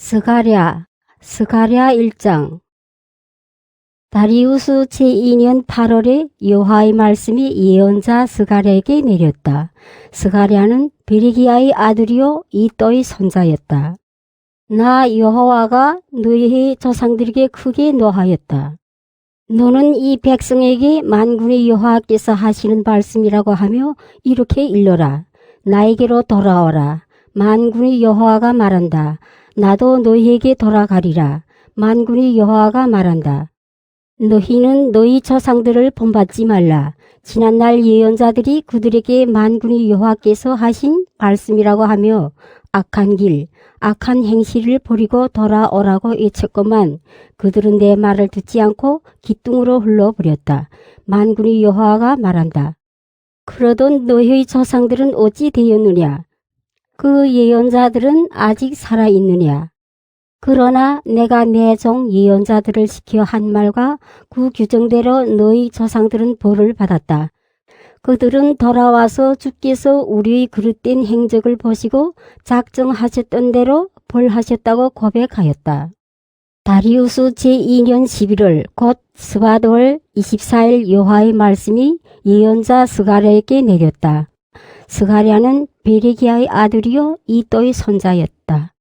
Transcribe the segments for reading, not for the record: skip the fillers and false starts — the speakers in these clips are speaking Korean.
스가랴 1장. 다리우스 제2년 8월에 여호와의 말씀이 예언자 스가랴에게 내렸다. 스가랴는 베레기야의 아들이요 이또의 손자였다. 나 여호와가 너희의 조상들에게 크게 노하였다. 너는 이 백성에게 만군의 여호와께서 하시는 말씀이라고 하며 이렇게 일러라. 나에게로 돌아오라. 만군의 여호와가 말한다. 나도 너희에게 돌아가리라. 만군의 여호와가 말한다. 너희는 너희 조상들을 본받지 말라. 지난날 예언자들이 그들에게 만군의 여호와께서 하신 말씀이라고 하며 악한 길, 악한 행실을 버리고 돌아오라고 외쳤건만 그들은 내 말을 듣지 않고 기뚱으로 흘러버렸다. 만군의 여호와가 말한다. 그러던 너희의 조상들은 어찌 되었느냐? 그 예언자들은 아직 살아있느냐? 그러나 내가 내 종 예언자들을 시켜 한 말과 그 규정대로 너희 조상들은 벌을 받았다. 그들은 돌아와서 주께서 우리의 그릇된 행적을 보시고 작정하셨던 대로 벌하셨다고 고백하였다. 다리우스 제2년 11월 곧 스바돌 24일 여호와의 말씀이 예언자 스가랴에게 내렸다. 스가랴는 베레기야의 아들이요 이또의 손자였다.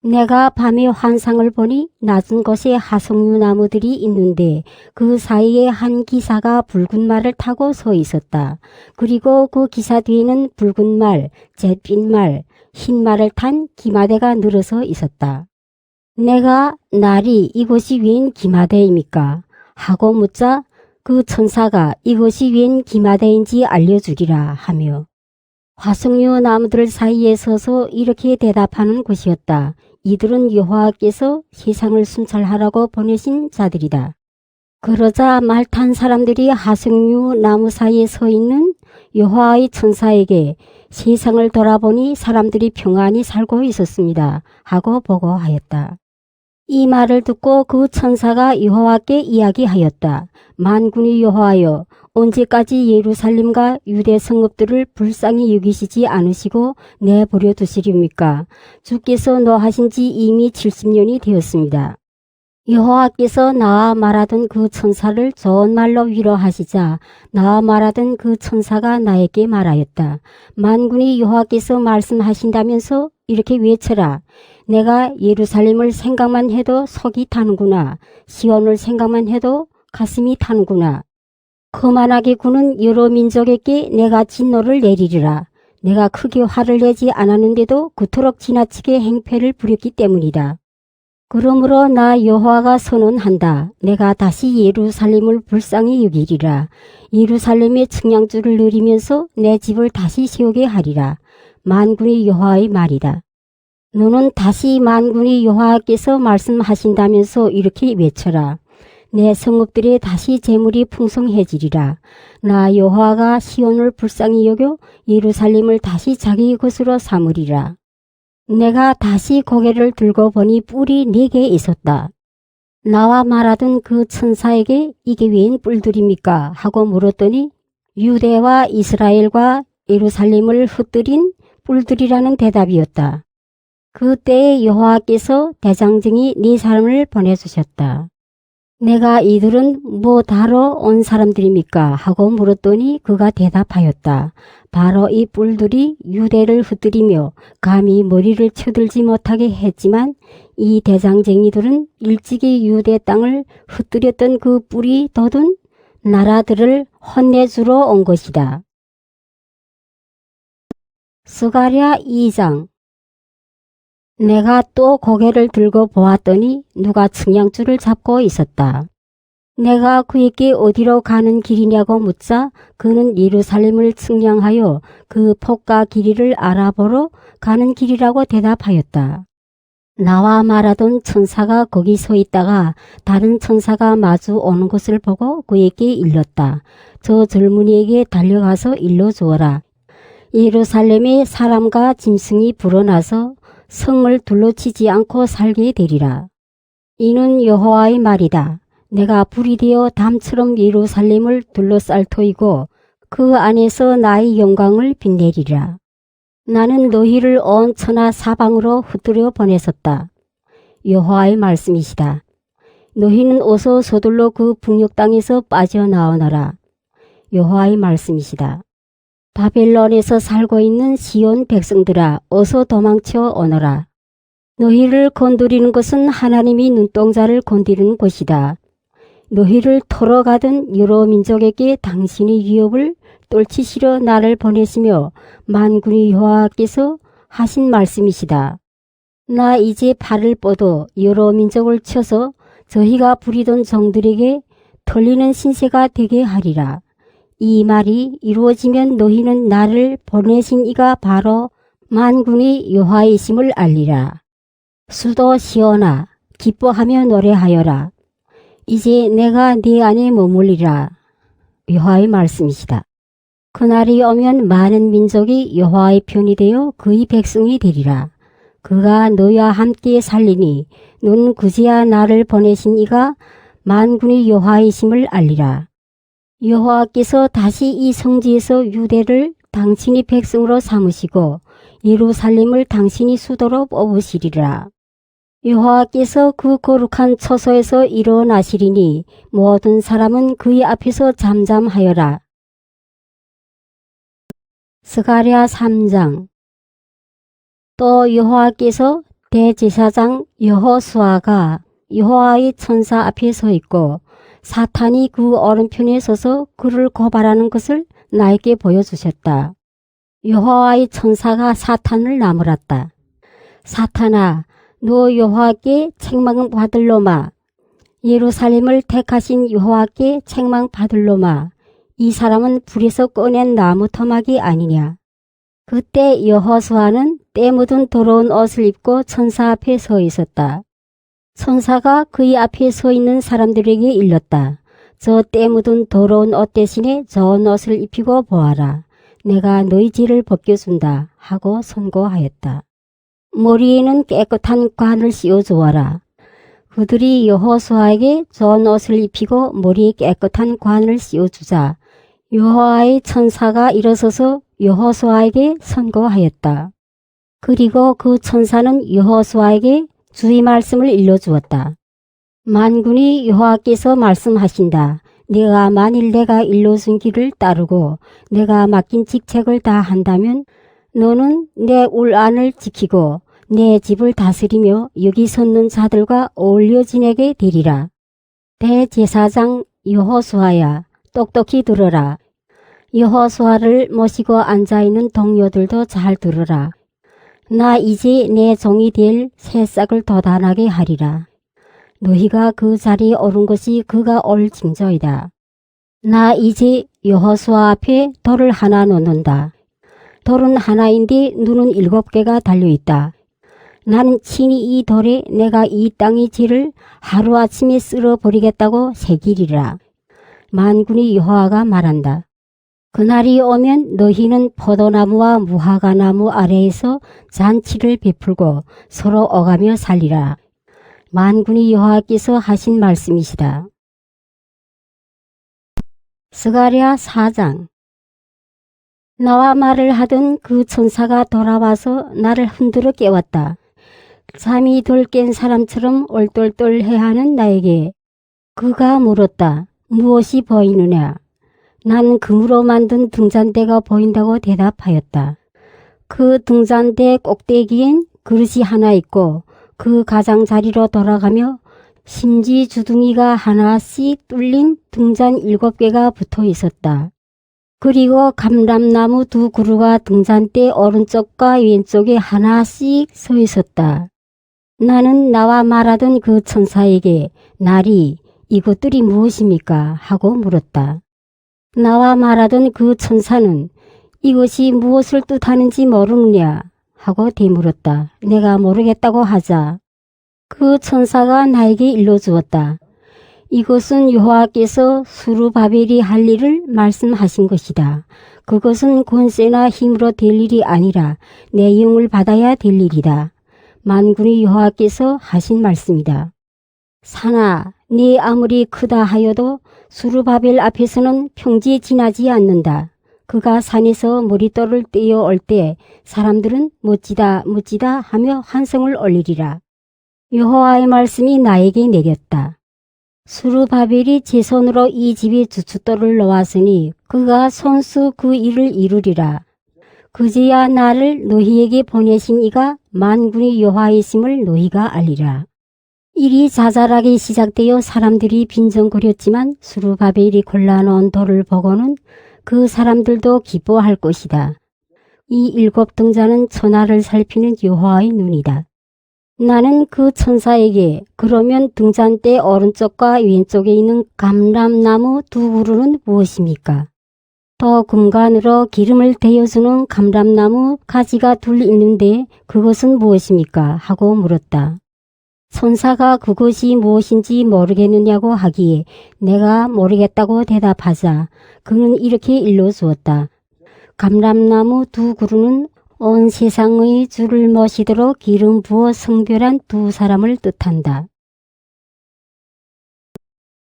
내가 밤에 환상을 보니 낮은 곳에 하석류 나무들이 있는데 그 사이에 한 기사가 붉은 말을 타고 서 있었다. 그리고 그 기사 뒤에는 붉은 말, 잿빛 말, 흰 말을 탄 기마대가 늘어서 있었다. 내가 날이 이것이 웬 기마대입니까? 하고 묻자 그 천사가 이것이 웬 기마대인지 알려주리라 하며 화석류 나무들 사이에 서서 이렇게 대답하는 것이었다. 이들은 여호와께서 세상을 순찰하라고 보내신 자들이다. 그러자 말 탄 사람들이 화석류 나무 사이에 서 있는 여호와의 천사에게 세상을 돌아보니 사람들이 평안히 살고 있었습니다. 하고 보고하였다. 이 말을 듣고 그 천사가 여호와께 이야기하였다. 만군의 여호와여, 언제까지 예루살렘과 유대 성읍들을 불쌍히 여기시지 않으시고 내버려 두시렵니까? 주께서 노하신 지 이미 70년이 되었습니다. 여호와께서 나와 말하던 그 천사를 좋은 말로 위로하시자 나와 말하던 그 천사가 나에게 말하였다. 만군의 여호와께서 말씀하신다면서 이렇게 외쳐라. 내가 예루살렘을 생각만 해도 속이 타는구나. 시온을 생각만 해도 가슴이 타는구나. 거만하게 구는 여러 민족에게 내가 진노를 내리리라. 내가 크게 화를 내지 않았는데도 그토록 지나치게 행패를 부렸기 때문이다. 그러므로 나 여호와가 선언한다. 내가 다시 예루살렘을 불쌍히 여기리라. 예루살렘의 측량줄을 늘리면서 내 집을 다시 세우게 하리라. 만군의 여호와의 말이다. 너는 다시 만군의 여호와께서 말씀하신다면서 이렇게 외쳐라. 내 성읍들에 다시 재물이 풍성해지리라. 나 여호와가 시온을 불쌍히 여겨 예루살렘을 다시 자기 것으로 삼으리라. 내가 다시 고개를 들고 보니 뿔이 4개 있었다. 나와 말하던 그 천사에게 이게 웬 뿔들입니까? 하고 물었더니 유대와 이스라엘과 예루살렘을 흩뜨린 뿔들이라는 대답이었다. 그때에 여호와께서 대장증이 4사람을 보내주셨다. 내가 이들은 뭐 다러 온 사람들입니까? 하고 물었더니 그가 대답하였다. 바로 이 뿔들이 유대를 흩뜨리며 감히 머리를 쳐들지 못하게 했지만 이 대장쟁이들은 일찍이 유대 땅을 흩뜨렸던 그 뿔이 돋은 나라들을 혼내주러 온 것이다. 스가랴 2장. 내가 또 고개를 들고 보았더니 누가 측량줄을 잡고 있었다. 내가 그에게 어디로 가는 길이냐고 묻자 그는 예루살렘을 측량하여 그 폭과 길이를 알아보러 가는 길이라고 대답하였다. 나와 말하던 천사가 거기 서 있다가 다른 천사가 마주 오는 것을 보고 그에게 일렀다. 저 젊은이에게 달려가서 일러주어라. 예루살렘에 사람과 짐승이 불어나서 성을 둘러치지 않고 살게 되리라. 이는 여호와의 말이다. 내가 불이 되어 담처럼 예루살렘을 둘러쌀 터이고 그 안에서 나의 영광을 빛내리라. 나는 너희를 온 천하 사방으로 흩뜨려 보냈었다. 여호와의 말씀이시다. 너희는 어서 서둘러 그 북녘 땅에서 빠져나오너라. 여호와의 말씀이시다. 바벨론에서 살고 있는 시온 백성들아, 어서 도망쳐 오너라. 너희를 건드리는 것은 하나님이 눈동자를 건드리는 것이다. 너희를 털어가던 여러 민족에게 당신의 위협을 떨치시려 나를 보내시며 만군의 여호와께서 하신 말씀이시다. 나 이제 발을 뻗어 여러 민족을 쳐서 저희가 부리던 종들에게 털리는 신세가 되게 하리라. 이 말이 이루어지면 너희는 나를 보내신 이가 바로 만군의 여호와이심을 알리라. 수도 시온아, 기뻐하며 노래하여라. 이제 내가 네 안에 머물리라. 여호와의 말씀이시다. 그날이 오면 많은 민족이 여호와의 편이 되어 그의 백성이 되리라. 그가 너희와 함께 살리니 너는 그제야 나를 보내신 이가 만군의 여호와이심을 알리라. 여호와께서 다시 이 성지에서 유대를 당신의 백성으로 삼으시고 예루살렘을 당신의 수도로 뽑으시리라. 여호와께서 그 거룩한 처소에서 일어나시리니 모든 사람은 그의 앞에서 잠잠하여라. 스가랴 3장. 또 여호와께서 대제사장 여호수아가 여호와의 천사 앞에 서 있고 사탄이 그 오른편에 서서 그를 고발하는 것을 나에게 보여주셨다. 여호와의 천사가 사탄을 나무랐다. 사탄아, 너 여호와께 책망받을 놈아, 예루살렘을 택하신 여호와께 책망받을 놈아, 이 사람은 불에서 꺼낸 나무 토막이 아니냐. 그때 여호수아는 때 묻은 더러운 옷을 입고 천사 앞에 서 있었다. 천사가 그의 앞에 서 있는 사람들에게 일렀다. 저 때 묻은 더러운 옷 대신에 좋은 옷을 입히고 보아라. 내가 너희 죄를 벗겨준다 하고 선고하였다. 머리에는 깨끗한 관을 씌워주어라. 그들이 여호수아에게 좋은 옷을 입히고 머리에 깨끗한 관을 씌워주자 여호와의 천사가 일어서서 여호수아에게 선고하였다. 그리고 그 천사는 여호수아에게 주의 말씀을 일러주었다. 만군의 여호와께서 말씀하신다. 내가 만일 내가 일러준 길을 따르고 내가 맡긴 직책을 다 한다면 너는 내 울안을 지키고 내 집을 다스리며 여기 섰는 자들과 어울려 지내게 되리라. 대제사장 여호수아야, 똑똑히 들어라. 여호수아를 모시고 앉아있는 동료들도 잘 들어라. 나 이제 내 종이 될 새싹을 도단하게 하리라. 너희가 그 자리에 오른 것이 그가 올 징조이다. 나 이제 여호수아 앞에 돌을 하나 놓는다. 돌은 하나인데 눈은 7개가 달려있다. 나는 친히 이 돌에 내가 이 땅의 죄를 하루아침에 쓸어버리겠다고 새기리라. 만군의 여호와가 말한다. 그날이 오면 너희는 포도나무와 무화과나무 아래에서 잔치를 베풀고 서로 오가며 살리라. 만군의 여호와께서 하신 말씀이시다. 스가랴 4장. 나와 말을 하던 그 천사가 돌아와서 나를 흔들어 깨웠다. 잠이 덜 깬 사람처럼 얼떨떨해하는 나에게 그가 물었다. 무엇이 보이느냐? 난 금으로 만든 등잔대가 보인다고 대답하였다. 그 등잔대 꼭대기엔 그릇이 하나 있고 그 가장자리로 돌아가며 심지 주둥이가 하나씩 뚫린 등잔 7개가 붙어 있었다. 그리고 감람나무 2그루가 등잔대 오른쪽과 왼쪽에 하나씩 서 있었다. 나는 나와 말하던 그 천사에게 날이 이것들이 무엇입니까? 하고 물었다. 나와 말하던 그 천사는 이것이 무엇을 뜻하는지 모르느냐? 하고 되물었다. 내가 모르겠다고 하자 그 천사가 나에게 일러주었다. 이것은 여호와께서 스룹바벨이 할 일을 말씀하신 것이다. 그것은 권세나 힘으로 될 일이 아니라 내 영을 받아야 될 일이다. 만군의 여호와께서 하신 말씀이다. 산아, 네 아무리 크다 하여도 스룹바벨 앞에서는 평지에 지나지 않는다. 그가 산에서 머릿돌을 떼어 올 때 사람들은 멋지다 멋지다 하며 환성을 올리리라. 여호와의 말씀이 나에게 내렸다. 스룹바벨이 제 손으로 이 집에 주춧돌을 놓았으니 그가 손수 그 일을 이루리라. 그제야 나를 너희에게 보내신 이가 만군의 여호와이심을 너희가 알리라. 일이 자잘하게 시작되어 사람들이 빈정거렸지만 스룹바벨이 골라놓은 돌을 보고는 그 사람들도 기뻐할 것이다. 이 7등자는 천하를 살피는 여호와의 눈이다. 나는 그 천사에게 그러면 등잔대 오른쪽과 왼쪽에 있는 감람나무 2그루는 무엇입니까? 또 금관으로 기름을 데워주는 감람나무 가지가 2 있는데 그것은 무엇입니까? 하고 물었다. 천사가 그것이 무엇인지 모르겠느냐고 하기에 내가 모르겠다고 대답하자 그는 이렇게 일러주었다. 감람나무 2그루는 온 세상의 주를 모시도록 기름 부어 성별한 2 사람을 뜻한다.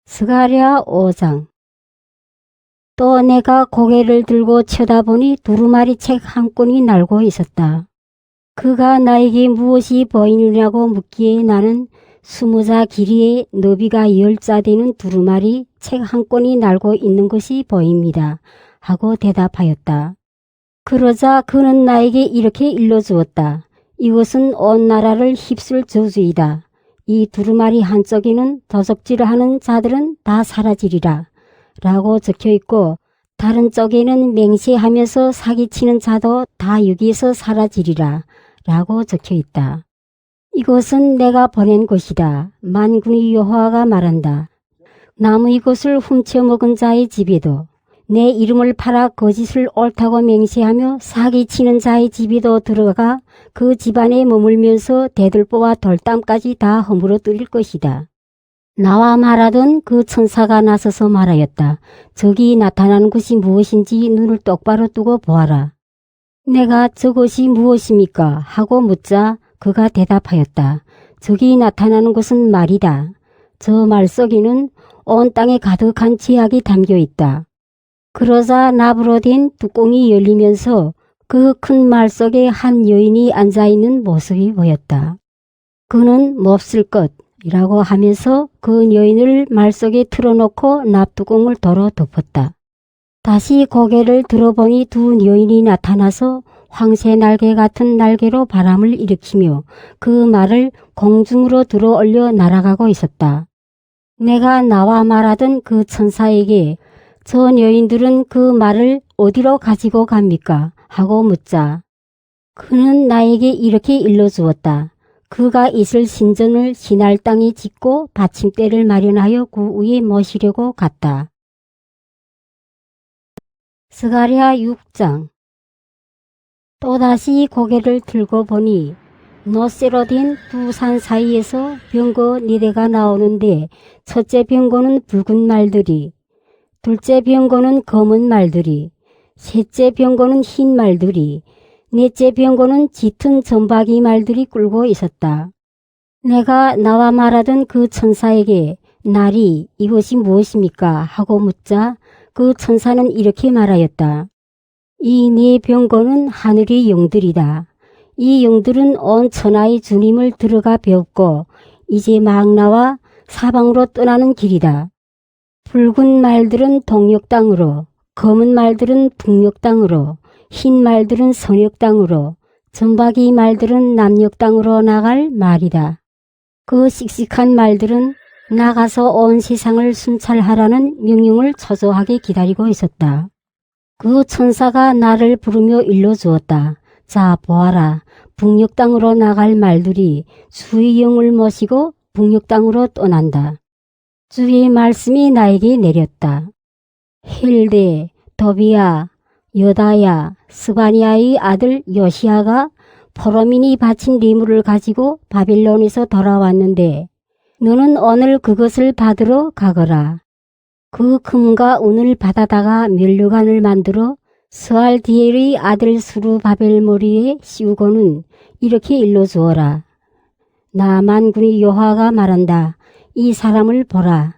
스가랴 5장. 또 내가 고개를 들고 쳐다보니 두루마리 책 한 권이 날고 있었다. 그가 나에게 무엇이 보이느냐고 묻기에 나는 20자 길이에 너비가 10자 되는 두루마리 책 한 권이 날고 있는 것이 보입니다. 하고 대답하였다. 그러자 그는 나에게 이렇게 일러주었다. 이것은 온 나라를 휩쓸 저주이다. 이 두루마리 한쪽에는 도적질하는 자들은 다 사라지리라. 라고 적혀있고 다른 쪽에는 맹세하면서 사기치는 자도 다 여기에서 사라지리라. 라고 적혀있다. 이것은 내가 보낸 것이다. 만군의 여호와가 말한다. 남의 것을 훔쳐먹은 자의 집에도 내 이름을 팔아 거짓을 옳다고 맹세하며 사기치는 자의 집에도 들어가 그 집안에 머물면서 대들보와 돌담까지 다 허물어뜨릴 것이다. 나와 말하던 그 천사가 나서서 말하였다. 저기 나타나는 것이 무엇인지 눈을 똑바로 뜨고 보아라. 내가 저것이 무엇입니까? 하고 묻자 그가 대답하였다. 저기 나타나는 것은 말이다. 저 말 속에는 온 땅에 가득한 죄악이 담겨 있다. 그러자 납으로 된 뚜껑이 열리면서 그 큰 말 속에 한 여인이 앉아있는 모습이 보였다. 그는 몹쓸 것이라고 하면서 그 여인을 말 속에 틀어놓고 납뚜껑을 도로 덮었다. 다시 고개를 들어보니 2 여인이 나타나서 황새 날개 같은 날개로 바람을 일으키며 그 말을 공중으로 들어 올려 날아가고 있었다. 내가 나와 말하던 그 천사에게 저 여인들은 그 말을 어디로 가지고 갑니까? 하고 묻자 그는 나에게 이렇게 일러주었다. 그가 있을 신전을 신할 땅에 짓고 받침대를 마련하여 그 위에 모시려고 갔다. 스가랴 6장. 또다시 고개를 들고 보니 노쇠로 된 2 산 사이에서 병거 4대가 나오는데 첫째 병거는 붉은 말들이, 둘째 병거는 검은 말들이, 셋째 병거는 흰 말들이, 넷째 병거는 짙은 점박이 말들이 끌고 있었다. 내가 나와 말하던 그 천사에게 날이 이것이 무엇입니까? 하고 묻자 그 천사는 이렇게 말하였다. 이 4 병거는 하늘의 영들이다. 이 영들은 온 천하의 주님을 들어가 배웠고 이제 막 나와 사방으로 떠나는 길이다. 붉은 말들은 동역 땅으로, 검은 말들은 북역 땅으로, 흰 말들은 서역 땅으로, 점박이 말들은 남역 땅으로 나갈 말이다. 그 씩씩한 말들은 나가서 온 세상을 순찰하라는 명령을 초조하게 기다리고 있었다. 그 천사가 나를 부르며 일러주었다. 자, 보아라. 북역 땅으로 나갈 말들이 주의 영을 모시고 북역 땅으로 떠난다. 주의 말씀이 나에게 내렸다. 헬데, 도비야, 여다야, 스바니아의 아들 요시아가 포로민이 바친 리물을 가지고 바빌론에서 돌아왔는데 너는 오늘 그것을 받으러 가거라. 그 금과 은을 받아다가 면류관을 만들어 스알디엘의 아들 스룹바벨 머리에 씌우고는 이렇게 일러주어라. 나 만군의 여호와가 말한다. 이 사람을 보라.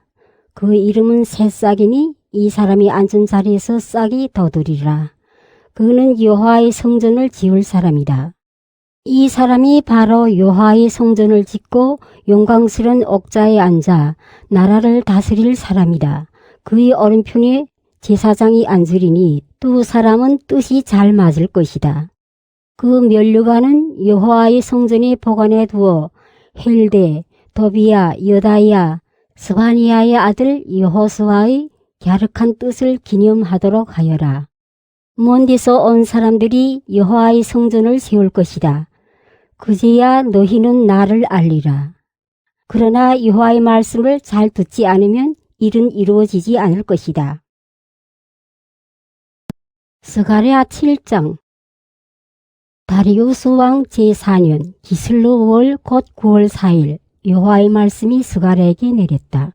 그 이름은 새싹이니 이 사람이 앉은 자리에서 싹이 돋으리라. 그는 여호와의 성전을 지을 사람이다. 이 사람이 바로 여호와의 성전을 짓고 영광스러운 옥좌에 앉아 나라를 다스릴 사람이다. 그의 오른편에 제사장이 앉으리니 두 사람은 뜻이 잘 맞을 것이다. 그 면류관은 여호와의 성전에 보관해 두어 헬데, 도비야, 여다야, 스바니야의 아들 여호수아의 갸륵한 뜻을 기념하도록 하여라. 먼 데서 온 사람들이 여호와의 성전을 세울 것이다. 그제야 너희는 나를 알리라. 그러나 여호와의 말씀을 잘 듣지 않으면 일은 이루어지지 않을 것이다. 스가랴 7장. 다리우스 왕 제4년 기슬루 월 곧 9월 4일 여호와의 말씀이 스가랴에게 내렸다.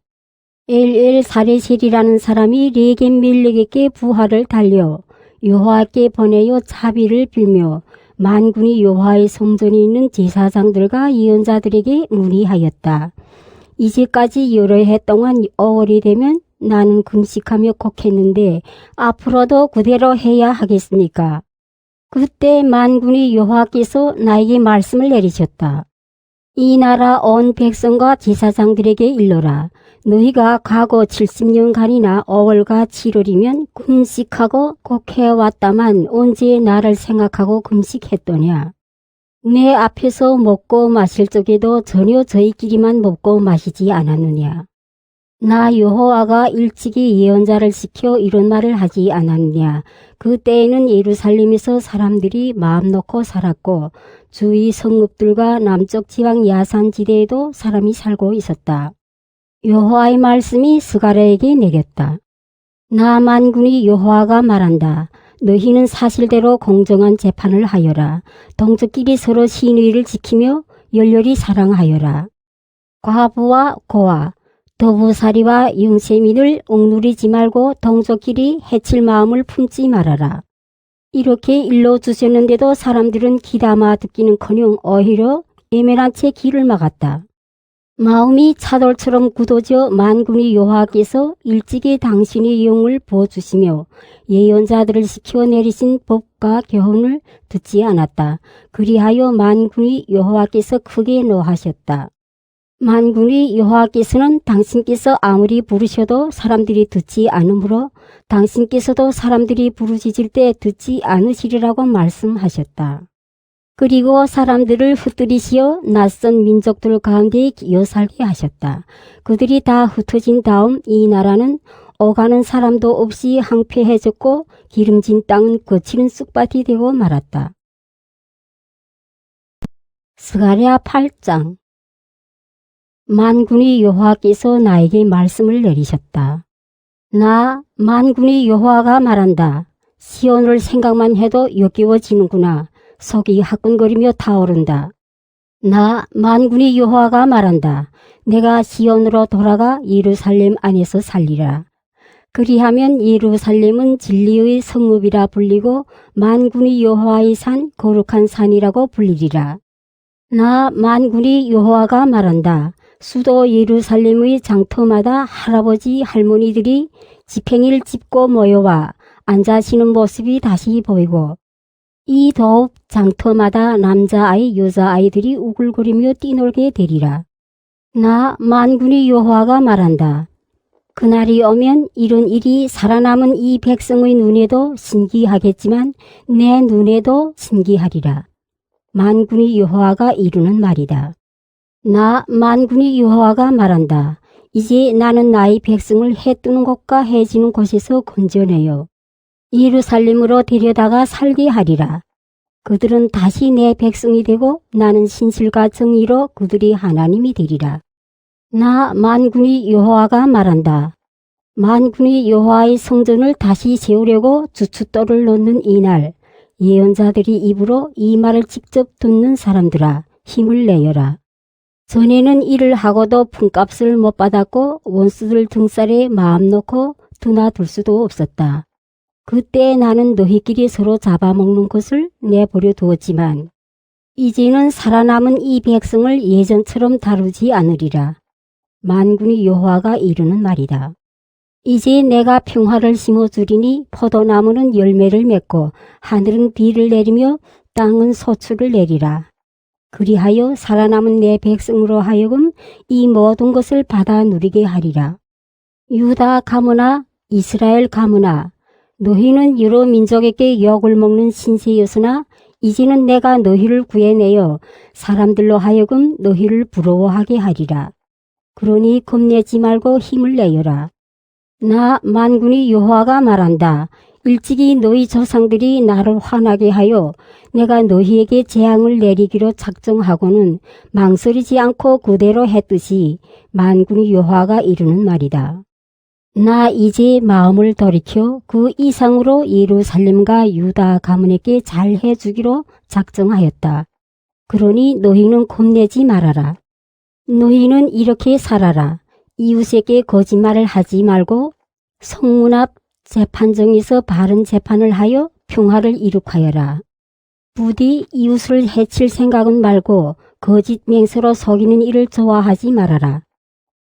엘엘사레셀이라는 사람이 레겜 멜렉에게 부하를 달려 여호와께 보내어 자비를 빌며 만군이 여호와의 성전에 있는 제사장들과 예언자들에게 문의하였다. 이제까지 여러 해 동안 5월이 되면 나는 금식하며 곡했는데 앞으로도 그대로 해야 하겠습니까? 그때 만군의 여호와께서 나에게 말씀을 내리셨다. 이 나라 온 백성과 제사장들에게 일러라. 너희가 과거 70년간이나 5월과 7월이면 금식하고 곡해왔다만 언제 나를 생각하고 금식했더냐. 내 앞에서 먹고 마실 적에도 전혀 저희끼리만 먹고 마시지 않았느냐. 나 여호와가 일찍이 예언자를 시켜 이런 말을 하지 않았느냐. 그때에는 예루살렘에서 사람들이 마음 놓고 살았고 주위 성읍들과 남쪽 지방 야산지대에도 사람이 살고 있었다. 여호와의 말씀이 스가랴에게 내렸다. 나 만군의 여호와가 말한다. 너희는 사실대로 공정한 재판을 하여라. 동족끼리 서로 신의를 지키며 열렬히 사랑하여라. 과부와 고아, 도부살이와 영세민을 억누르지 말고 동족끼리 해칠 마음을 품지 말아라. 이렇게 일러주셨는데도 사람들은 귀담아 듣기는커녕 오히려 예민한 채 귀를 막았다. 마음이 차돌처럼 굳어져 만군의 여호와께서 일찍이 당신의 영을 부어주시며 예언자들을 시켜 내리신 법과 교훈을 듣지 않았다. 그리하여 만군의 여호와께서 크게 노하셨다. 만군의 여호와께서는 당신께서 아무리 부르셔도 사람들이 듣지 않으므로 당신께서도 사람들이 부르짖을 때 듣지 않으시리라고 말씀하셨다. 그리고 사람들을 흩뜨리시어 낯선 민족들 가운데 기어 살게 하셨다. 그들이 다 흩어진 다음 이 나라는 오가는 사람도 없이 황폐해졌고 기름진 땅은 거칠은 쑥밭이 되고 말았다. 스가랴 8장. 만군의 여호와께서 나에게 말씀을 내리셨다. 나 만군의 여호와가 말한다. 시온을 생각만 해도 역겨워지는구나. 속이 화끈거리며 타오른다. 나 만군의 여호와가 말한다. 내가 시온으로 돌아가 예루살렘 안에서 살리라. 그리하면 예루살렘은 진리의 성읍이라 불리고 만군의 여호와의 산 거룩한 산이라고 불리리라. 나 만군의 여호와가 말한다. 수도 예루살렘의 장터마다 할아버지 할머니들이 지팽이를 짚고 모여와 앉아시는 모습이 다시 보이고 이 더욱 장터마다 남자아이 여자아이들이 우글거리며 뛰놀게 되리라. 나 만군의 여호와가 말한다. 그날이 오면 이런 일이 살아남은 이 백성의 눈에도 신기하겠지만 내 눈에도 신기하리라. 만군의 여호와가 이루는 말이다. 나 만군의 여호와가 말한다. 이제 나는 나의 백성을 해 뜨는 곳과 해 지는 곳에서 건져내어 예루살렘으로 데려다가 살게 하리라. 그들은 다시 내 백성이 되고 나는 신실과 정의로 그들이 하나님이 되리라. 나 만군의 여호와가 말한다. 만군의 여호와의 성전을 다시 세우려고 주춧돌을 놓는 이날 예언자들이 입으로 이 말을 직접 듣는 사람들아 힘을 내어라. 전에는 일을 하고도 품값을 못 받았고 원수들 등살에 마음 놓고 드나들 수도 없었다. 그때 나는 너희끼리 서로 잡아먹는 것을 내버려 두었지만 이제는 살아남은 이 백성을 예전처럼 다루지 않으리라. 만군의 여호와가 이르는 말이다. 이제 내가 평화를 심어주리니 포도나무는 열매를 맺고 하늘은 비를 내리며 땅은 소출을 내리라. 그리하여 살아남은 내 백성으로 하여금 이 모든 것을 받아 누리게 하리라. 유다 가문아, 이스라엘 가문아, 너희는 여러 민족에게 욕을 먹는 신세였으나 이제는 내가 너희를 구해내어 사람들로 하여금 너희를 부러워하게 하리라. 그러니 겁내지 말고 힘을 내어라. 나 만군의 여호와가 말한다. 일찍이 너희 조상들이 나를 화나게 하여 내가 너희에게 재앙을 내리기로 작정하고는 망설이지 않고 그대로 했듯이 만군의 여호와가 이르는 말이다. 나 이제 마음을 돌이켜 그 이상으로 예루살렘과 유다 가문에게 잘해 주기로 작정하였다. 그러니 너희는 겁내지 말아라. 너희는 이렇게 살아라. 이웃에게 거짓말을 하지 말고 성문 앞 재판정에서 바른 재판을 하여 평화를 이룩하여라. 부디 이웃을 해칠 생각은 말고 거짓 맹세로 속이는 일을 좋아하지 말아라.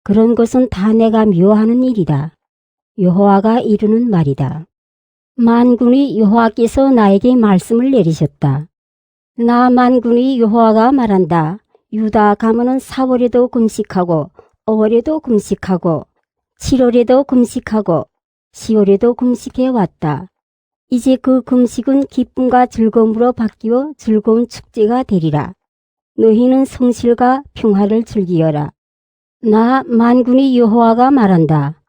그런 것은 다 내가 미워하는 일이다. 여호와가 이르는 말이다. 만군의 여호와께서 나에게 말씀을 내리셨다. 나 만군의 여호와가 말한다. 유다 가문은 4월에도 금식하고 5월에도 금식하고 7월에도 금식하고 10월에도 금식해 왔다. 이제 그 금식은 기쁨과 즐거움으로 바뀌어 즐거운 축제가 되리라. 너희는 성실과 평화를 즐기어라. 나 만군의 여호와가 말한다.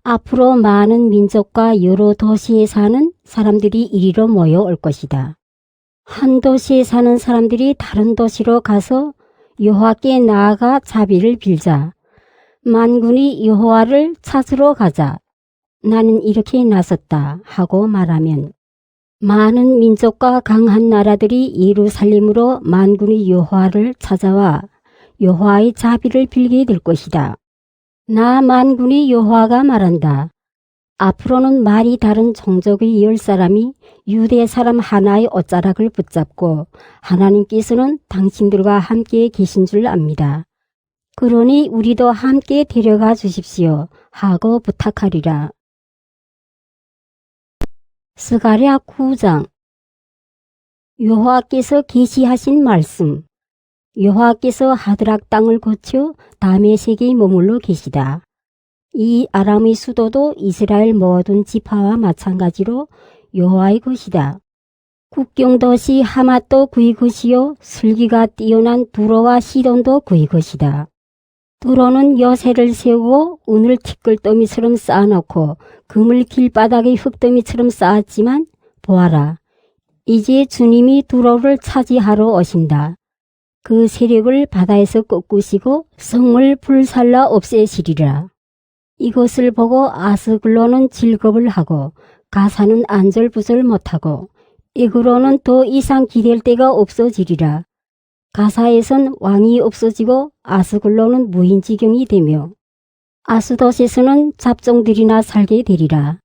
앞으로 많은 민족과 여러 도시에 사는 사람들이 이리로 모여올 것이다. 한 도시에 사는 사람들이 다른 도시로 가서 여호와께 나아가 자비를 빌자. 만군의 여호와를 찾으러 가자. 나는 이렇게 나섰다 하고 말하면 많은 민족과 강한 나라들이 예루살렘으로 만군의 여호와를 찾아와 여호와의 자비를 빌게 될 것이다. 나 만군의 여호와가 말한다. 앞으로는 말이 다른 종족의 10사람이 유대 사람 하나의 옷자락을 붙잡고 하나님께서는 당신들과 함께 계신 줄 압니다. 그러니 우리도 함께 데려가 주십시오 하고 부탁하리라. 스가랴 9장. 여호와께서 계시하신 말씀. 여호와께서 하드락 땅을 거쳐 다메섹에 머물러 계시다. 이 아람의 수도도 이스라엘 모든 지파와 마찬가지로 여호와의 것이다. 국경도시 하맛도 그의 것이요 슬기가 뛰어난 두로와 시돈도 그의 것이다. 두로는 여새를 세우고 은을 티끌더미처럼 쌓아놓고 금을 길바닥의 흙더미처럼 쌓았지만 보아라. 이제 주님이 두로를 차지하러 오신다. 그 세력을 바다에서 꺾으시고 성을 불살라 없애시리라. 이것을 보고 아스글론은 질겁을 하고 가사는 안절부절 못하고 에그로는 더 이상 기댈 데가 없어지리라. 가사에선 왕이 없어지고 아스글론은 무인지경이 되며 아스돗에서는 잡종들이나 살게 되리라.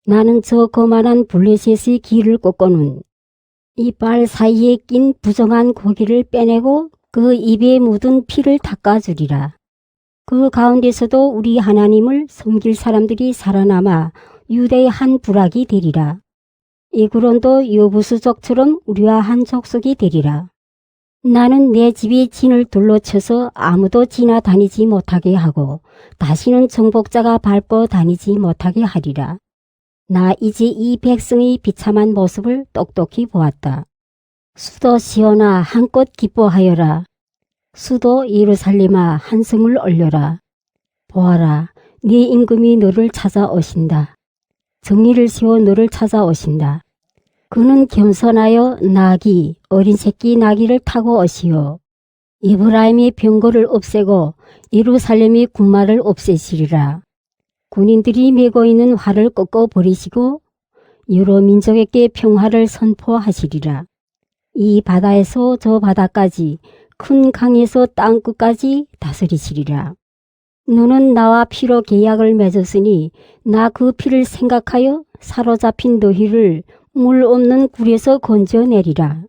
나는 저 거만한 블레셋의 길을 꺾고는 이빨 사이에 낀 부정한 고기를 빼내고 그 입에 묻은 피를 닦아주리라. 그 가운데서도 우리 하나님을 섬길 사람들이 살아남아 유대의 한 부락이 되리라. 에그론도 여부수족처럼 우리와 한 족속이 되리라. 나는 내 집이 진을 둘러쳐서 아무도 지나다니지 못하게 하고 다시는 정복자가 밟고 다니지 못하게 하리라. 나 이제 이 백성의 비참한 모습을 똑똑히 보았다. 수도 시온아 한껏 기뻐하여라. 수도 예루살렘아 한성을 올려라. 보아라, 네 임금이 너를 찾아오신다. 정의를 세워 너를 찾아오신다. 그는 겸손하여 나귀, 어린 새끼 나귀를 타고 오시오. 에브라임의 병거를 없애고 예루살렘의 군마를 없애시리라. 군인들이 메고 있는 활을 꺾어 버리시고 여러 민족에게 평화를 선포하시리라. 이 바다에서 저 바다까지 큰 강에서 땅끝까지 다스리시리라. 너는 나와 피로 계약을 맺었으니 나 그 피를 생각하여 사로잡힌 너희를 물 없는 굴에서 건져내리라.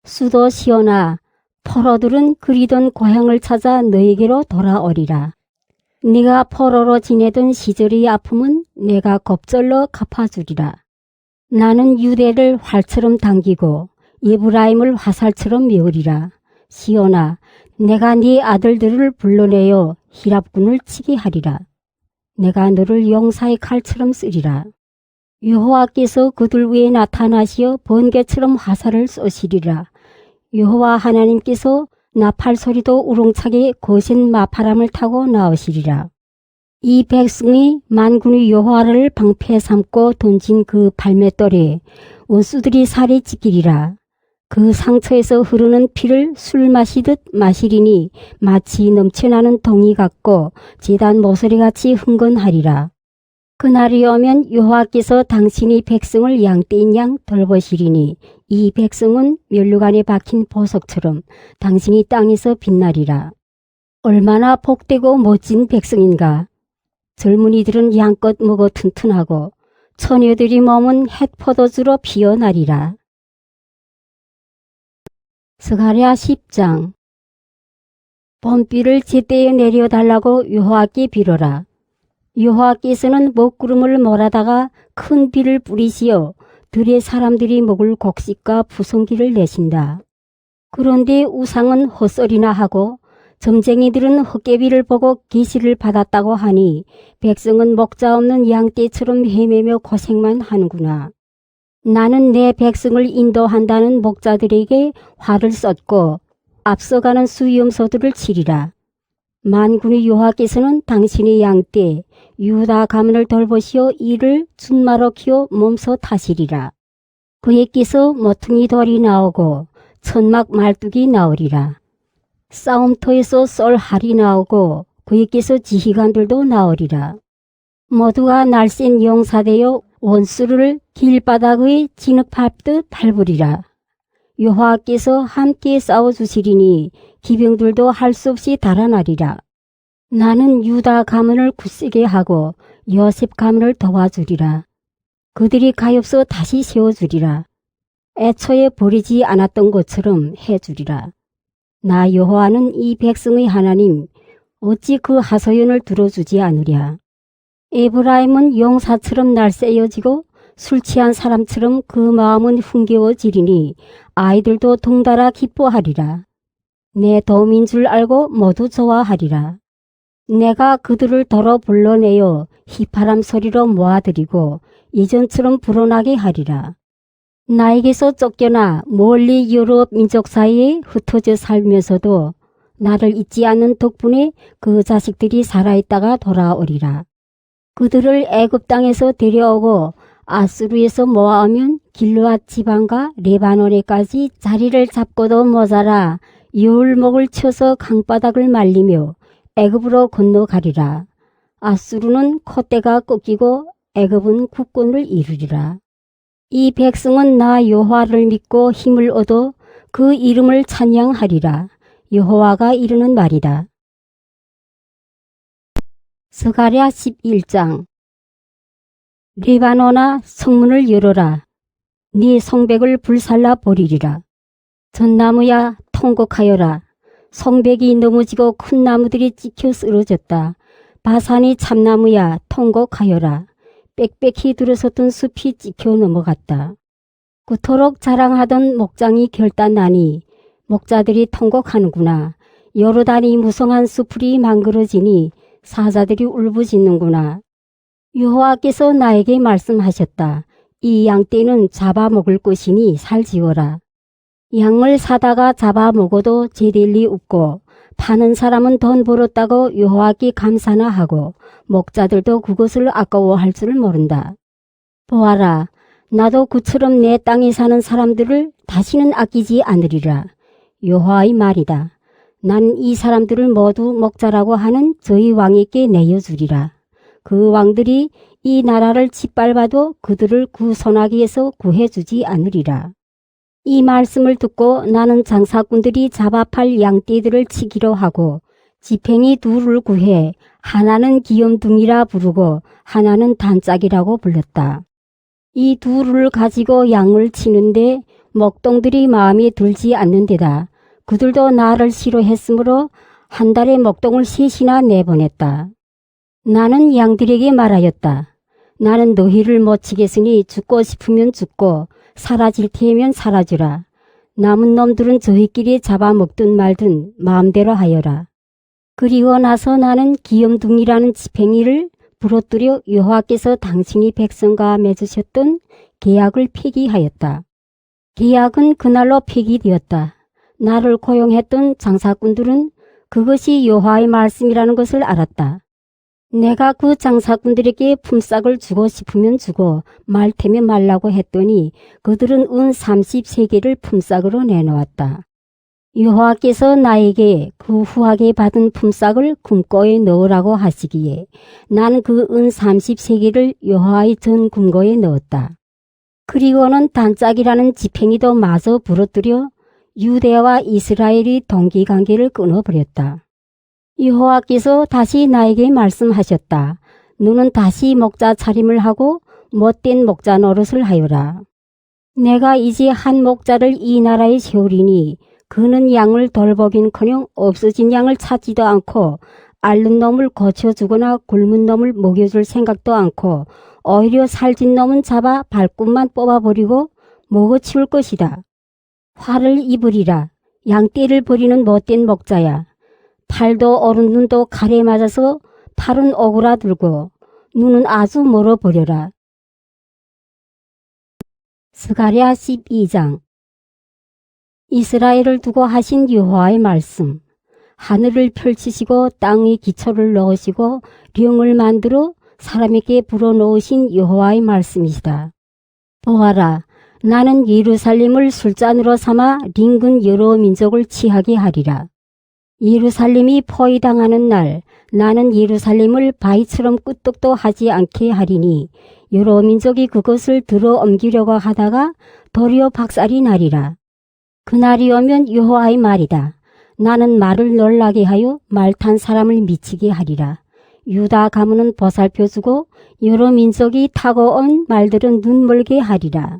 수도 시온아, 포로들은 그리던 고향을 찾아 너에게로 돌아오리라. 네가 포로로 지내던 시절의 아픔은 내가 겁절로 갚아주리라. 나는 유대를 활처럼 당기고 에브라임을 화살처럼 메우리라. 시온아, 내가 네 아들들을 불러내어 히랍군을 치게 하리라. 내가 너를 용사의 칼처럼 쓰리라. 여호와께서 그들 위에 나타나시어 번개처럼 화살을 쏘시리라. 여호와 하나님께서 나팔 소리도 우렁차게 거센 마파람을 타고 나오시리라. 이 백성이 만군의 여호와를 방패 삼고 던진 그 발맷돌에 원수들이 살이 찢기리라. 그 상처에서 흐르는 피를 술 마시듯 마시리니 마치 넘쳐나는 동이 같고 제단 모서리같이 흥건하리라. 그날이 오면 여호와께서 당신의 백성을 양떼인 양 돌보시리니 이 백성은 면류관에 박힌 보석처럼 당신이 땅에서 빛나리라. 얼마나 복되고 멋진 백성인가. 젊은이들은 양껏 먹어 튼튼하고 처녀들이 몸은 햇포도주로 피어나리라. 스가랴 10장. 봄비를 제때에 내려달라고 여호와께 빌어라. 여호와께서는 먹구름을 몰아다가 큰 비를 뿌리시어 들의 사람들이 먹을 곡식과 부성기를 내신다. 그런데 우상은 헛소리나 하고 점쟁이들은 헛개비를 보고 계시를 받았다고 하니 백성은 목자 없는 양떼처럼 헤매며 고생만 하는구나. 나는 내 백성을 인도한다는 목자들에게 화를 쏟고 앞서가는 수염소들을 치리라. 만군의 여호와께서는 당신의 양떼 유다 가문을 돌보시어 이를 준마로 키워 몸소 타시리라. 그에게서 모퉁이 돌이 나오고 천막 말뚝이 나오리라. 싸움터에서 쏠할이 나오고 그에게서 지휘관들도 나오리라. 모두가 날쌘 용사되어 원수를 길바닥의 진흙 밟듯 밟으리라. 여호와께서 함께 싸워주시리니 기병들도 할 수 없이 달아나리라. 나는 유다 가문을 굳세게 하고 요셉 가문을 도와주리라. 그들이 가엾어 다시 세워주리라. 애초에 버리지 않았던 것처럼 해주리라. 나 여호와는 이 백성의 하나님, 어찌 그 하소연을 들어주지 않으랴. 에브라임은 용사처럼 날쌔어지고 술 취한 사람처럼 그 마음은 흥겨워지리니 아이들도 덩달아 기뻐하리라. 내 도움인 줄 알고 모두 좋아하리라. 내가 그들을 도로 불러내어 휘파람 소리로 모아들이고 예전처럼 불어나게 하리라. 나에게서 쫓겨나 멀리 여러 민족 사이에 흩어져 살면서도 나를 잊지 않는 덕분에 그 자식들이 살아있다가 돌아오리라. 그들을 애굽 땅에서 데려오고 아수르에서 모아오면 길르앗 지방과 레바논에까지 자리를 잡고도 모자라 여울목을 쳐서 강바닥을 말리며 애굽으로 건너가리라. 아수르는 콧대가 꺾이고 애굽은 국권을 이루리라. 이 백성은 나 여호와를 믿고 힘을 얻어 그 이름을 찬양하리라. 여호와가 이르는 말이다. 스가랴 11장. 리바노나 성문을 열어라. 네 성백을 불살라 버리리라. 전나무야 통곡하여라. 성백이 넘어지고 큰 나무들이 찍혀 쓰러졌다. 바산이 참나무야 통곡하여라. 빽빽히 들어섰던 숲이 찍혀 넘어갔다. 그토록 자랑하던 목장이 결단나니 목자들이 통곡하는구나. 요르단이 무성한 수풀이 망그러지니 사자들이 울부짖는구나. 여호와께서 나에게 말씀하셨다. 이 양떼는 잡아먹을 것이니 살지어라. 양을 사다가 잡아먹어도 제될 리 없고 파는 사람은 돈 벌었다고 여호와께 감사나 하고 목자들도 그것을 아까워할 줄 모른다. 보아라, 나도 그처럼 내 땅에 사는 사람들을 다시는 아끼지 않으리라. 여호와의 말이다. 난 이 사람들을 모두 목자라고 하는 저희 왕에게 내어주리라. 그 왕들이 이 나라를 짓밟아도 그들을 그 소나기에서 구해주지 않으리라. 이 말씀을 듣고 나는 장사꾼들이 잡아팔 양떼들을 치기로 하고 지팽이 둘을 구해 하나는 귀염둥이라 부르고 하나는 단짝이라고 불렀다. 이 둘을 가지고 양을 치는데 먹동들이 마음에 들지 않는 데다 그들도 나를 싫어했으므로 한 달에 먹동을 3이나 내보냈다. 나는 양들에게 말하였다. 나는 너희를 못 치겠으니 죽고 싶으면 죽고 사라질 테면 사라지라. 남은 놈들은 저희끼리 잡아먹든 말든 마음대로 하여라. 그리고 나서 나는 기염둥이라는 지팽이를 부러뜨려 여호와께서 당신이 백성과 맺으셨던 계약을 폐기하였다. 계약은 그날로 폐기되었다. 나를 고용했던 장사꾼들은 그것이 여호와의 말씀이라는 것을 알았다. 내가 그 장사꾼들에게 품삯을 주고 싶으면 주고 말테면 말라고 했더니 그들은 은 30세겔을 품삯으로 내놓았다. 여호와께서 나에게 그 후하게 받은 품삯을 금고에 넣으라고 하시기에 나는 그 은 30세겔을 여호와의 전 금고에 넣었다. 그리고는 단짝이라는 지팽이도 마저 부러뜨려 유대와 이스라엘의 동기관계를 끊어버렸다. 여호와께서 다시 나에게 말씀하셨다. 너는 다시 목자 차림을 하고 못된 목자 노릇을 하여라. 내가 이제 한 목자를 이 나라에 세우리니 그는 양을 돌보긴커녕 없어진 양을 찾지도 않고 앓는 놈을 고쳐주거나 굶은 놈을 먹여줄 생각도 않고 오히려 살찐 놈은 잡아 발꿈만 뽑아버리고 먹어치울 것이다. 화를 입으리라. 양떼를 버리는 못된 목자야. 팔도 오른 눈도 칼에 맞아서 팔은 오그라들고 눈은 아주 멀어버려라. 스가랴 12장. 이스라엘을 두고 하신 여호와의 말씀. 하늘을 펼치시고 땅에 기초를 넣으시고 령을 만들어 사람에게 불어넣으신 여호와의 말씀이시다. 보아라, 나는 예루살렘을 술잔으로 삼아 링근 여러 민족을 취하게 하리라. 예루살렘이 포위당하는 날 나는 예루살렘을 바위처럼 끄떡도 하지 않게 하리니 여러 민족이 그것을 들어 옮기려고 하다가 도리어 박살이 나리라. 그날이 오면 여호와의 말이다. 나는 말을 놀라게 하여 말 탄 사람을 미치게 하리라. 유다 가문은 보살펴주고 여러 민족이 타고 온 말들은 눈멀게 하리라.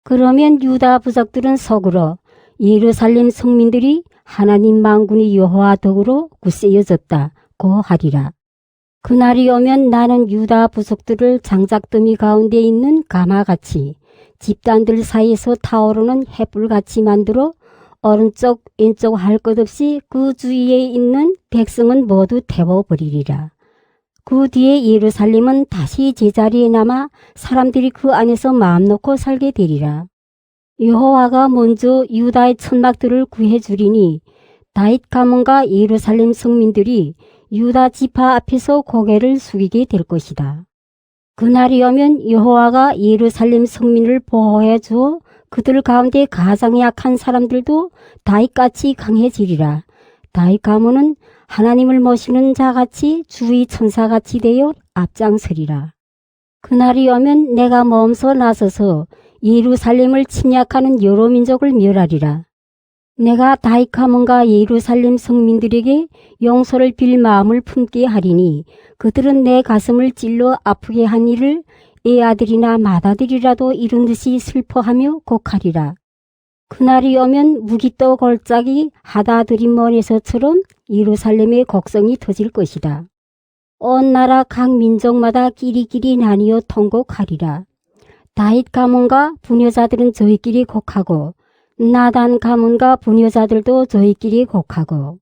그러면 유다 부족들은 속으로 예루살렘 성민들이 하나님 만군의 여호와 덕으로 굳세여졌다 고 하리라. 그날이 오면 나는 유다 부족들을 장작더미 가운데 있는 가마같이 집단들 사이에서 타오르는 햇불같이 만들어 오른쪽 왼쪽 할 것 없이 그 주위에 있는 백성은 모두 태워버리리라. 그 뒤에 예루살렘은 다시 제자리에 남아 사람들이 그 안에서 마음 놓고 살게 되리라. 여호와가 먼저 유다의 천막들을 구해주리니 다윗 가문과 예루살렘 성민들이 유다 지파 앞에서 고개를 숙이게 될 것이다. 그날이 오면 여호와가 예루살렘 성민을 보호해 주어 그들 가운데 가장 약한 사람들도 다윗같이 강해지리라. 다윗 가문은 하나님을 모시는 자같이 주의 천사같이 되어 앞장서리라. 그날이 오면 내가 몸소 나서서 예루살렘을 침략하는 여러 민족을 멸하리라. 내가 다윗 가문과 예루살렘 성민들에게 용서를 빌 마음을 품게 하리니 그들은 내 가슴을 찔러 아프게 한 일을 애 아들이나 맏아들이라도 이룬 듯이 슬퍼하며 곡하리라. 그날이 오면 무기또 골짜기 하다드림몬에서처럼 예루살렘의 곡성이 터질 것이다. 온 나라 각 민족마다 끼리끼리 나뉘어 통곡하리라. 다윗 가문과 부녀자들은 저희끼리 곡하고 나단 가문과 부녀자들도 저희끼리 곡하고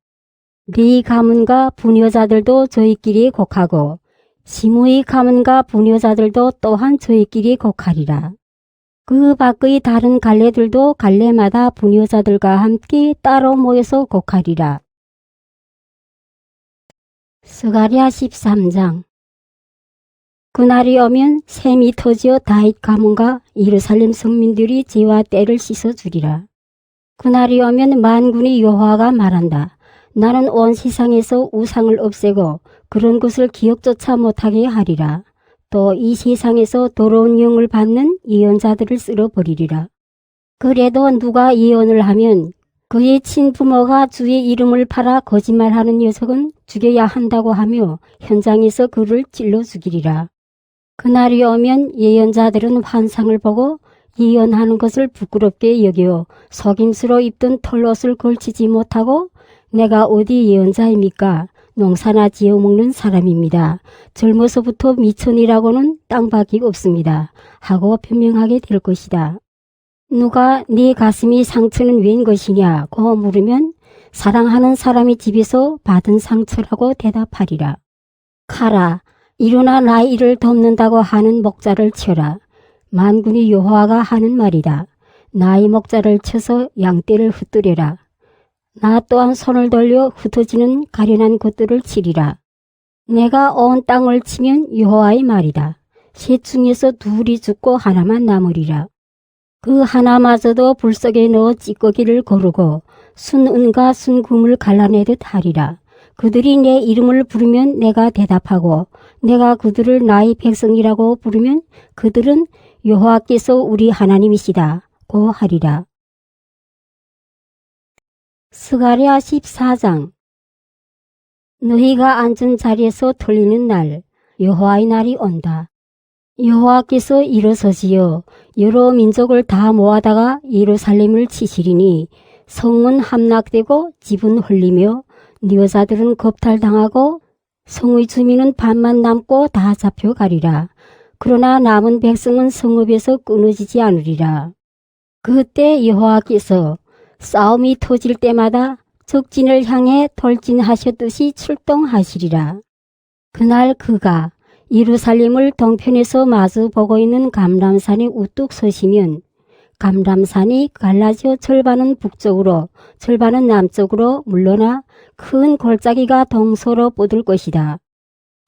리 가문과 부녀자들도 저희끼리 곡하고 시므이 가문과 부녀자들도 또한 저희끼리 곡하리라. 그 밖의 다른 갈래들도 갈래마다 부녀자들과 함께 따로 모여서 곡하리라. 스가랴 13장. 그날이 오면 샘이 터지어 다윗 가문과 예루살렘 성민들이 죄와 때를 씻어주리라. 그날이 오면 만군의 여호와가 말한다. 나는 온 세상에서 우상을 없애고 그런 것을 기억조차 못하게 하리라. 또 이 세상에서 더러운 영을 받는 예언자들을 쓸어버리리라. 그래도 누가 예언을 하면 그의 친부모가 주의 이름을 팔아 거짓말하는 녀석은 죽여야 한다고 하며 현장에서 그를 찔러 죽이리라. 그날이 오면 예언자들은 환상을 보고 예언하는 것을 부끄럽게 여겨 속임수로 입던 털옷을 걸치지 못하고 내가 어디 예언자입니까? 농사나 지어먹는 사람입니다. 젊어서부터 미천이라고는 땅밖에 없습니다. 하고 변명하게 될 것이다. 누가 네 가슴이 상처는 웬 것이냐고 물으면 사랑하는 사람이 집에서 받은 상처라고 대답하리라. 가라, 일어나 나의 일을 돕는다고 하는 목자를 쳐라. 만군의 여호와가 하는 말이다. 나의 목자를 쳐서 양떼를 흩뜨려라. 나 또한 손을 돌려 흩어지는 가련한 것들을 치리라. 내가 온 땅을 치면 여호와의 말이다. 셋 중에서 둘이 죽고 하나만 남으리라. 그 하나마저도 불 속에 넣어 찌꺼기를 거르고 순은과 순금을 갈라내듯 하리라. 그들이 내 이름을 부르면 내가 대답하고 내가 그들을 나의 백성이라고 부르면 그들은 여호와께서 우리 하나님이시다 고 하리라. 스가랴 14장. 너희가 앉은 자리에서 틀리는 날 여호와의 날이 온다. 여호와께서 일어서시어 여러 민족을 다 모아다가 예루살렘을 치시리니 성은 함락되고 집은 헐리며 네 여자들은 겁탈당하고 성의 주민은 반만 남고 다 잡혀가리라. 그러나 남은 백성은 성읍에서 끊어지지 않으리라. 그때 여호와께서 싸움이 터질 때마다 적진을 향해 돌진하셨듯이 출동하시리라. 그날 그가 예루살렘을 동편에서 마주 보고 있는 감람산에 우뚝 서시면 감람산이 갈라져 절반은 북쪽으로 절반은 남쪽으로 물러나 큰 골짜기가 동서로 뻗을 것이다.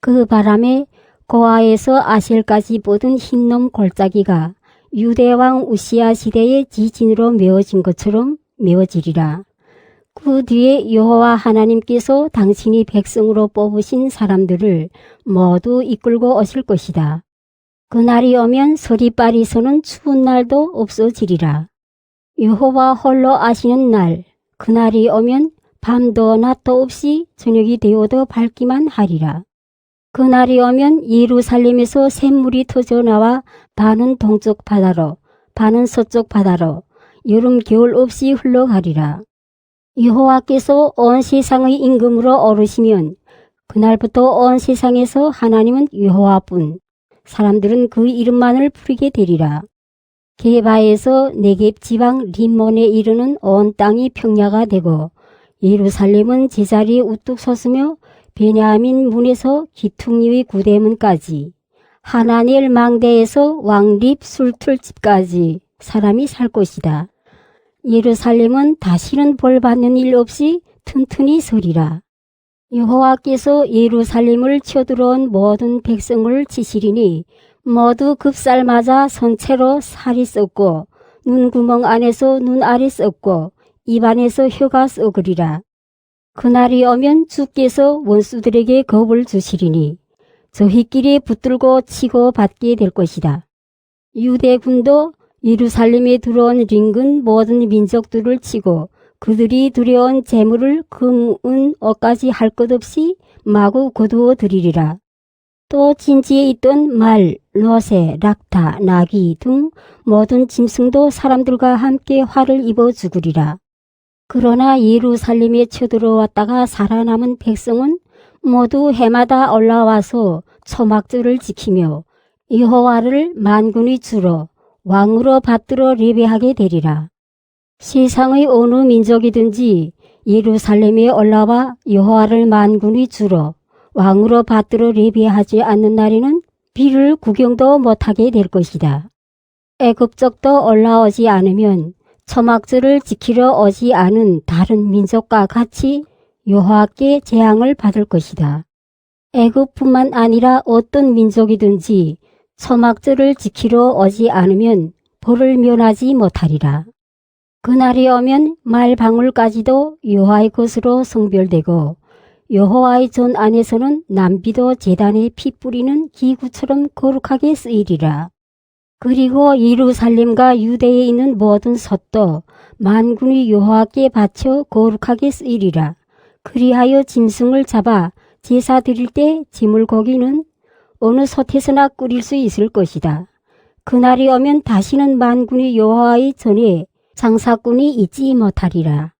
그 바람에 고아에서 아셀까지 뻗은 흰놈 골짜기가 유대왕 우시야 시대의 지진으로 메워진 것처럼 메워지리라. 그 뒤에 여호와 하나님께서 당신이 백성으로 뽑으신 사람들을 모두 이끌고 오실 것이다. 그날이 오면 서리빨이 서는 추운 날도 없어지리라. 여호와 홀로 아시는 날, 그날이 오면 밤도 낮도 없이 저녁이 되어도 밝기만 하리라. 그날이 오면 예루살렘에서 샘물이 터져 나와 반은 동쪽 바다로, 반은 서쪽 바다로 여름 겨울 없이 흘러가리라. 여호와께서 온 세상의 임금으로 오르시면 그날부터 온 세상에서 하나님은 여호와뿐, 사람들은 그 이름만을 부르게 되리라. 게바에서 네겝 지방 림몬에 이르는 온 땅이 평야가 되고 예루살렘은 제자리에 우뚝 섰으며 베냐민 문에서 기퉁리의 구대문까지 하나넬 망대에서 왕립 술틀집까지 사람이 살 것이다. 예루살렘은 다시는 벌받는 일 없이 튼튼히 서리라. 여호와께서 예루살렘을 쳐들어온 모든 백성을 치시리니 모두 급살 맞아 선체로 살이 썩고 눈구멍 안에서 눈 알이 썩고 입 안에서 혀가 썩으리라. 그날이 오면 주께서 원수들에게 겁을 주시리니 저희끼리 붙들고 치고 받게 될 것이다. 유대군도 예루살렘에 들어온 링근 모든 민족들을 치고 그들이 들여온 재물을 금, 은, 옷까지 할 것 없이 마구 거두어 드리리라. 또 진지에 있던 말, 노새, 락타, 나귀 등 모든 짐승도 사람들과 함께 화를 입어 죽으리라. 그러나 예루살렘에 쳐들어왔다가 살아남은 백성은 모두 해마다 올라와서 초막절을 지키며 여호와를 만군의 주로 왕으로 받들어 예배하게 되리라. 세상의 어느 민족이든지 예루살렘에 올라와 여호와를 만군의 주로 왕으로 받들어 예배하지 않는 날에는 비를 구경도 못하게 될 것이다. 애굽족도 올라오지 않으면 초막절을 지키러 오지 않은 다른 민족과 같이 여호와께 재앙을 받을 것이다. 애굽뿐만 아니라 어떤 민족이든지 초막절을 지키러 오지 않으면 벌을 면하지 못하리라. 그날이 오면 말방울까지도 여호와의 것으로 성별되고 여호와의 전 안에서는 남비도 제단에 피 뿌리는 기구처럼 거룩하게 쓰이리라. 그리고 예루살렘과 유대에 있는 모든 솥도 만군의 여호와께 바쳐 거룩하게 쓰이리라. 그리하여 짐승을 잡아 제사 드릴 때 제물고기는 어느 솥에서나 끓일 수 있을 것이다. 그날이 오면 다시는 만군의 여호와의 전에 장사꾼이 있지 못하리라.